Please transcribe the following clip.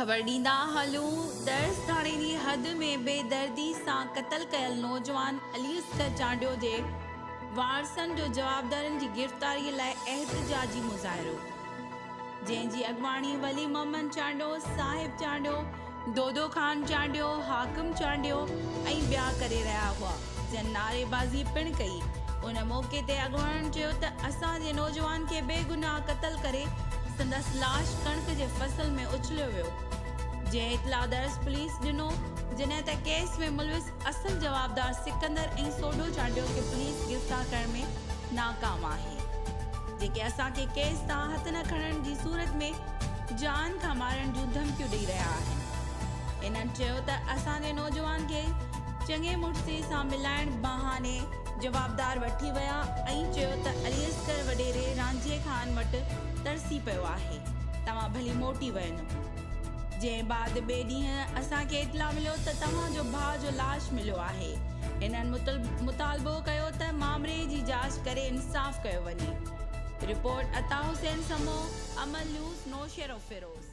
ख़बर ॾींदा हलूं। दर्स थाणे जी हद में बेदर्दी सां क़तल कयल नौजवान अली असगर चांडियो जे वारसनि जो जवाबदारनि जी गिरफ़्तारीअ लाइ एहतिजाजी मुज़ाहिरो, जंहिंजी अॻुवाणी वली मोहम्मद चांडियो, साहिब चांडियो, दोदो ख़ान चांडियो, हाकिम चांडियो ऐं ॿिया करे रहिया हुआ, जंहिं नारेबाज़ी पिणु कई। उन मौक़े ते अॻुवाणनि चयो त असांजे नौजवान खे बेगुनाह क़तल करे संदसि लाश कणिक जे फसल में उछलियो वियो, जंहिं इतला दर्स पुलिस ॾिनो, जॾहिं त केस में मुलविस असल जवाबदार सिकंदर ऐं सोडो चांडियो खे पुलिस गिरफ़्तार करण में नाकाम आहे, जेके असांखे केस तां हथ न खणण जी सूरत में जान खां मारण जूं धमकियूं ॾेई रहिया आहिनि। इन्हनि चयो त असांजे नौजवान खे चङे मुड़िसे सां मिलाइण बहाने जवाबदार वठी विया ऐं चयो त अली असगर वॾेरे रांझे ख़ान वटि तरसी पियो आहे, तव्हां भली मोटी वञो। जंहिं बाद ॿिए ॾींहुं असांखे इतला मिलियो त तव्हांजो भाउ जो लाश मिलियो आहे। इन्हनि मुतालबो कयो त मामले जी जांच करे इंसाफ़ कयो वञे। रिपोर्ट अता हुसैन समो, अमल न्यूज़, नौशेरो फिरोज़।